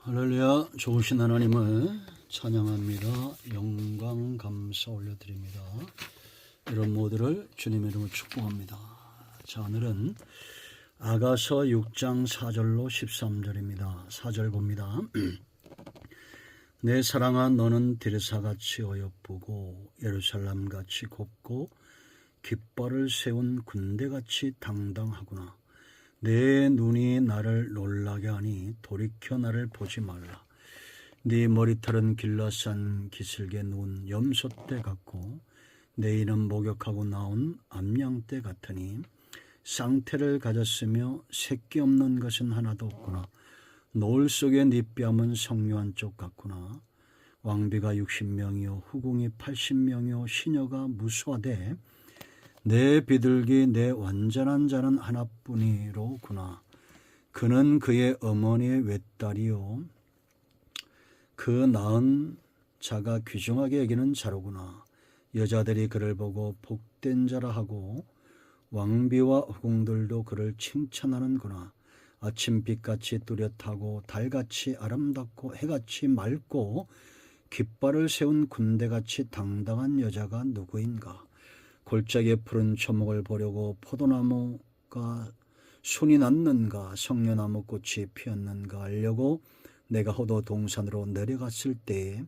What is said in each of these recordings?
할렐루야. 좋으신 하나님을 찬양합니다. 영광 감사 올려드립니다. 이런 모두를 주님의 이름으로 축복합니다. 자, 오늘은 아가서 6장 4절로 13절입니다. 4절 봅니다. 내 사랑아, 너는 디르사같이 어여쁘고 예루살렘같이 곱고 깃발을 세운 군대같이 당당하구나. 내 눈이 나를 놀라게 하니 돌이켜 나를 보지 말라. 네 머리털은 길라산 기슭에 누운 염소떼 같고 내 이는 목욕하고 나온 암양떼 같으니 쌍태를 가졌으며 새끼 없는 것은 하나도 없구나. 노을 속에 네 뺨은 성묘한 쪽 같구나. 왕비가 60명이요 후궁이 80명이요 시녀가 무수하되 내 비둘기 내 완전한 자는 하나뿐이로구나. 그는 그의 어머니의 외딸이요 그 낳은 자가 귀중하게 여기는 자로구나. 여자들이 그를 보고 복된 자라 하고 왕비와 후궁들도 그를 칭찬하는구나. 아침빛같이 뚜렷하고 달같이 아름답고 해같이 맑고 깃발을 세운 군대같이 당당한 여자가 누구인가. 골짜기에 푸른 초목을 보려고 포도나무가 순이 났는가 성녀나무 꽃이 피었는가 알려고 내가 호도 동산으로 내려갔을 때에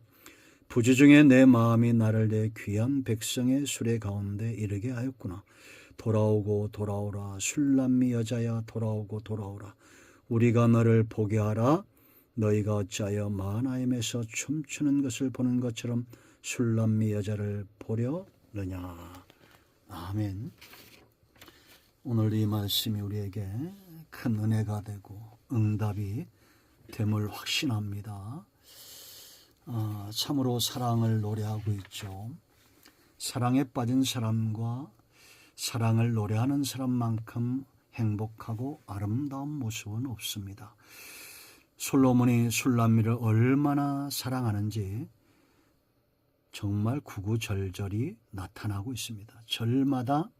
부지중에 내 마음이 나를 내 귀한 백성의 수레 가운데 이르게 하였구나. 돌아오고 돌아오라 술람미 여자야, 돌아오고 돌아오라. 우리가 너를 보게 하라. 너희가 어찌하여 마하나임에서 춤추는 것을 보는 것처럼 술람미 여자를 보려느냐. 아멘. 오늘 이 말씀이 우리에게 큰 은혜가 되고 응답이 됨을 확신합니다. 참으로 사랑을 노래하고 있죠. 사랑에 빠진 사람과 사랑을 노래하는 사람만큼 행복하고 아름다운 모습은 없습니다. 솔로몬이 술람미를 얼마나 사랑하는지 정말 구구절절히 나타나고 있습니다. 절마다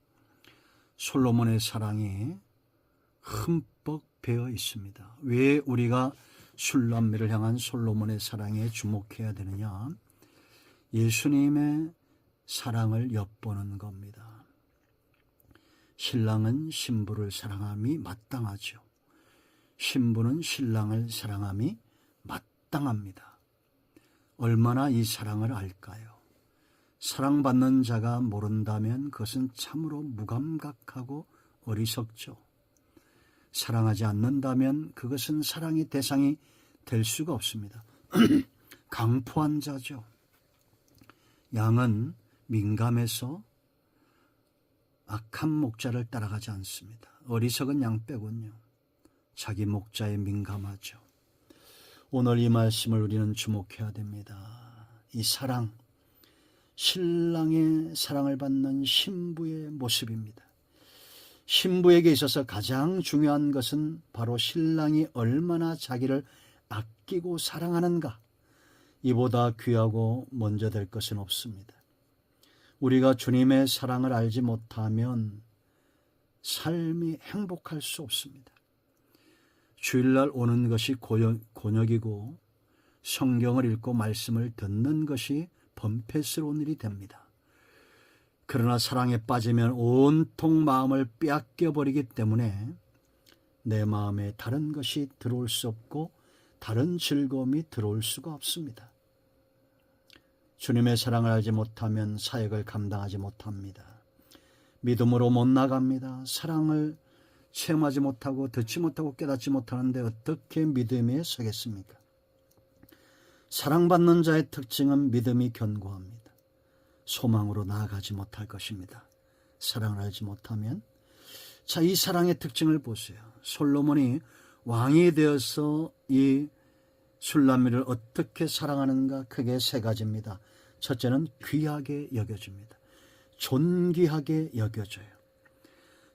솔로몬의 사랑이 흠뻑 배어 있습니다. 왜 우리가 술람미를 향한 솔로몬의 사랑에 주목해야 되느냐? 예수님의 사랑을 엿보는 겁니다. 신랑은 신부를 사랑함이 마땅하죠. 신부는 신랑을 사랑함이 마땅합니다. 얼마나 이 사랑을 알까요? 사랑받는 자가 모른다면 그것은 참으로 무감각하고 어리석죠. 사랑하지 않는다면 그것은 사랑의 대상이 될 수가 없습니다. 강포한 자죠. 양은 민감해서 악한 목자를 따라가지 않습니다. 어리석은 양 빼곤요. 자기 목자에 민감하죠. 오늘 이 말씀을 우리는 주목해야 됩니다. 이 사랑, 신랑의 사랑을 받는 신부의 모습입니다. 신부에게 있어서 가장 중요한 것은 바로 신랑이 얼마나 자기를 아끼고 사랑하는가. 이보다 귀하고 먼저 될 것은 없습니다. 우리가 주님의 사랑을 알지 못하면 삶이 행복할 수 없습니다. 주일날 오는 것이 곤욕이고 성경을 읽고 말씀을 듣는 것이 번패스러운 일이 됩니다. 그러나 사랑에 빠지면 온통 마음을 빼앗겨버리기 때문에 내 마음에 다른 것이 들어올 수 없고 다른 즐거움이 들어올 수가 없습니다. 주님의 사랑을 알지 못하면 사역을 감당하지 못합니다. 믿음으로 못 나갑니다. 사랑을 체험하지 못하고 듣지 못하고 깨닫지 못하는데 어떻게 믿음에 서겠습니까? 사랑받는 자의 특징은 믿음이 견고합니다. 소망으로 나아가지 못할 것입니다. 사랑을 알지 못하면. 자, 이 사랑의 특징을 보세요. 솔로몬이 왕이 되어서 이 술람미를 어떻게 사랑하는가? 크게 세 가지입니다. 첫째는 귀하게 여겨줍니다. 존귀하게 여겨줘요.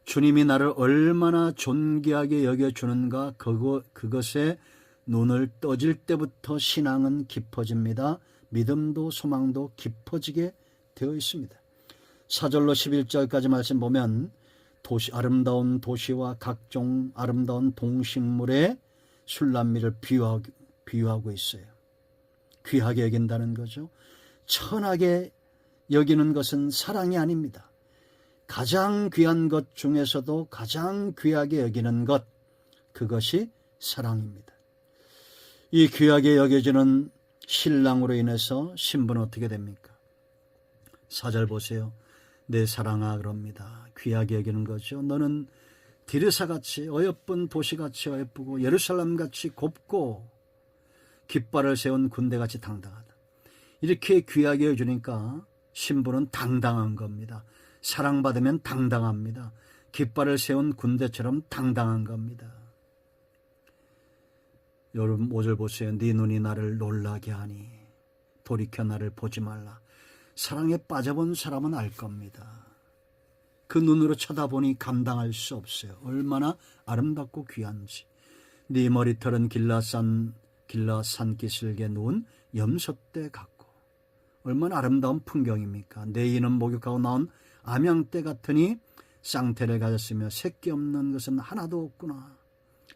주님이 나를 얼마나 존귀하게 여겨주는가, 그것에 눈을 떠질 때부터 신앙은 깊어집니다. 믿음도 소망도 깊어지게 되어 있습니다. 4절로 11절까지 말씀 보면 아름다운 도시와 각종 아름다운 동식물의 술람미를 비유하고 있어요. 귀하게 여긴다는 거죠. 천하게 여기는 것은 사랑이 아닙니다. 가장 귀한 것 중에서도 가장 귀하게 여기는 것, 그것이 사랑입니다. 이 귀하게 여겨지는 신랑으로 인해서 신부는 어떻게 됩니까? 4절 보세요. 내 사랑아 그럽니다. 귀하게 여기는 거죠. 너는 디르사같이 어여쁜 도시같이 어여쁘고 예루살렘같이 곱고 깃발을 세운 군대같이 당당하다. 이렇게 귀하게 여주니까 신부는 당당한 겁니다. 사랑받으면 당당합니다. 깃발을 세운 군대처럼 당당한 겁니다. 여러분 5절 보세요. 네 눈이 나를 놀라게 하니 돌이켜 나를 보지 말라. 사랑에 빠져본 사람은 알 겁니다. 그 눈으로 쳐다보니 감당할 수 없어요. 얼마나 아름답고 귀한지. 네 머리털은 길라 산기슭에 누운 염소떼 같고 얼마나 아름다운 풍경입니까? 내 이는 목욕하고 나온 암양떼 같으니 쌍태를 가졌으며 새끼 없는 것은 하나도 없구나.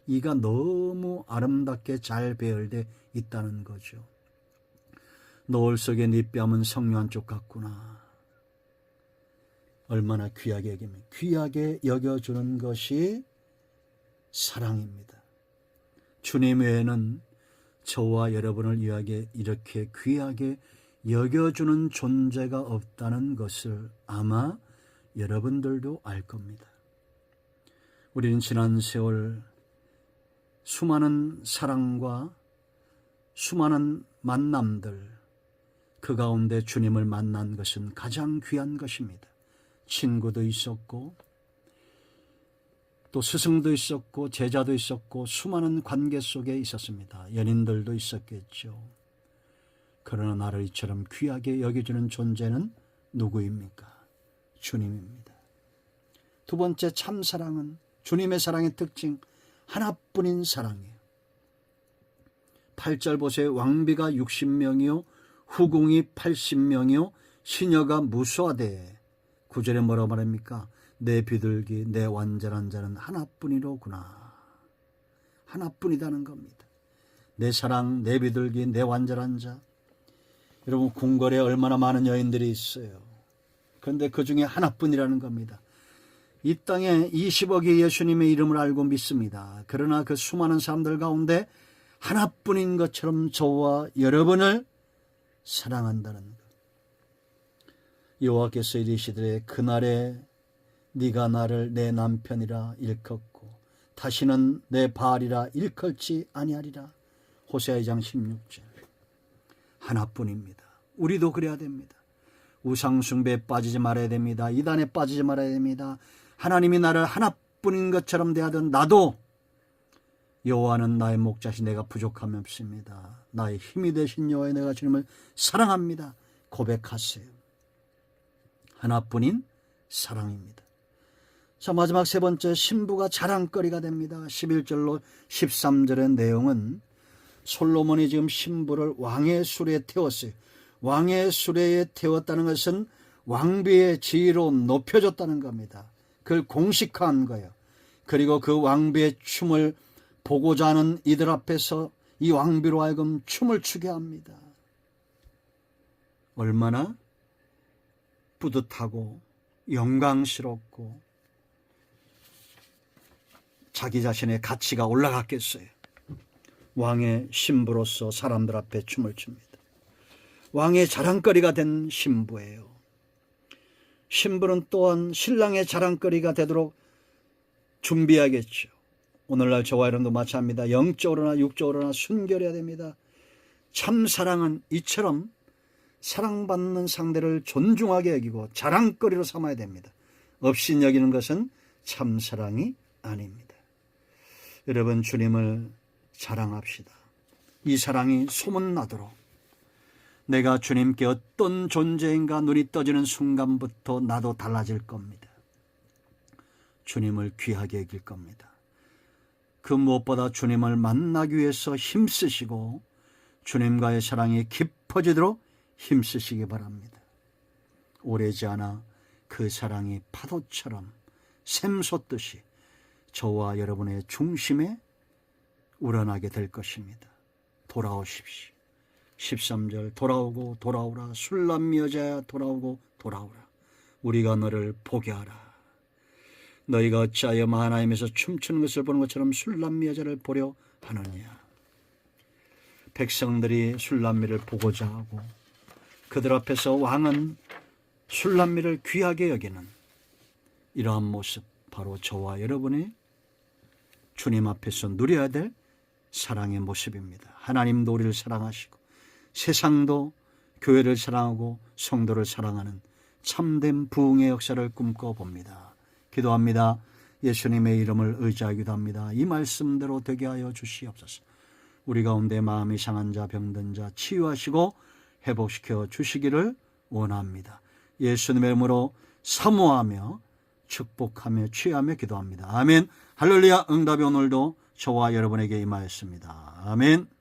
이가 너무 아름답게 잘 배열돼 있다는 거죠. 노을 속에 네 뺨은 석류한 쪽 같구나. 얼마나 귀하게 여기면 귀하게 여겨주는 것이 사랑입니다. 주님 외에는 저와 여러분을 위하게 이렇게 귀하게 여겨주는 존재가 없다는 것을 아마 여러분들도 알 겁니다. 우리는 지난 세월 수많은 사랑과 수많은 만남들, 그 가운데 주님을 만난 것은 가장 귀한 것입니다. 친구도 있었고 또 스승도 있었고 제자도 있었고 수많은 관계 속에 있었습니다. 연인들도 있었겠죠. 그러나 나를 이처럼 귀하게 여겨주는 존재는 누구입니까? 주님입니다. 두 번째 참사랑은 주님의 사랑의 특징, 하나뿐인 사랑이에요. 8절 보세요. 왕비가 60명이요 후궁이 80명이요 시녀가 무수하되 9절에 뭐라고 말합니까? 내 비둘기 내 완전한 자는 하나뿐이로구나. 하나뿐이다는 겁니다. 내 사랑 내 비둘기 내 완전한 자. 여러분 궁궐에 얼마나 많은 여인들이 있어요. 그런데 그 중에 하나뿐이라는 겁니다. 이 땅에 20억의 예수님의 이름을 알고 믿습니다. 그러나 그 수많은 사람들 가운데 하나뿐인 것처럼 저와 여러분을 사랑한다는 것. 여호와께서 이르시되 그날에 네가 나를 내 남편이라 일컫고 다시는 내 바알이라 일컬지 아니하리라. 호세아 2장 16절. 하나뿐입니다. 우리도 그래야 됩니다. 우상숭배에 빠지지 말아야 됩니다. 이단에 빠지지 말아야 됩니다. 하나님이 나를 하나뿐인 것처럼 대하던 나도 여호와는 나의 목자시 내가 부족함이 없습니다. 나의 힘이 되신 여호와의 내가 주님을 사랑합니다. 고백하세요. 하나뿐인 사랑입니다. 자, 마지막 세 번째, 신부가 자랑거리가 됩니다. 11절로 13절의 내용은 솔로몬이 지금 신부를 왕의 수레에 태웠어요. 왕의 수레에 태웠다는 것은 왕비의 지위로 높여줬다는 겁니다. 그걸 공식화한 거예요. 그리고 그 왕비의 춤을 보고자 하는 이들 앞에서 이 왕비로 하여금 춤을 추게 합니다. 얼마나 뿌듯하고 영광스럽고 자기 자신의 가치가 올라갔겠어요. 왕의 신부로서 사람들 앞에 춤을 춥니다. 왕의 자랑거리가 된 신부예요. 신부는 또한 신랑의 자랑거리가 되도록 준비하겠죠. 오늘날 저와 여러분도 마찬가지입니다. 영적으로나 육적으로나 순결해야 됩니다. 참사랑은 이처럼 사랑받는 상대를 존중하게 여기고 자랑거리로 삼아야 됩니다. 없인 여기는 것은 참사랑이 아닙니다. 여러분 주님을 자랑합시다. 이 사랑이 소문나도록 내가 주님께 어떤 존재인가 눈이 떠지는 순간부터 나도 달라질 겁니다. 주님을 귀하게 여길 겁니다. 그 무엇보다 주님을 만나기 위해서 힘쓰시고 주님과의 사랑이 깊어지도록 힘쓰시기 바랍니다. 오래지 않아 그 사랑이 파도처럼 샘솟듯이 저와 여러분의 중심에 우러나게 될 것입니다. 돌아오십시오. 13절 돌아오고 돌아오라. 술람미 여자야 돌아오고 돌아오라. 우리가 너를 보게 하라. 너희가 어찌하여 마하나임에서 춤추는 것을 보는 것처럼 술람미 여자를 보려 하느냐. 백성들이 술람미를 보고자 하고 그들 앞에서 왕은 술람미를 귀하게 여기는 이러한 모습, 바로 저와 여러분이 주님 앞에서 누려야 될 사랑의 모습입니다. 하나님도 우리를 사랑하시고 세상도 교회를 사랑하고 성도를 사랑하는 참된 부흥의 역사를 꿈꿔봅니다. 기도합니다. 예수님의 이름을 의지하기도 합니다. 이 말씀대로 되게 하여 주시옵소서. 우리 가운데 마음이 상한 자, 병든 자 치유하시고 회복시켜 주시기를 원합니다. 예수님의 이름으로 사모하며 축복하며 취하며 기도합니다. 아멘. 할렐루야. 응답이 오늘도 저와 여러분에게 임하였습니다. 아멘.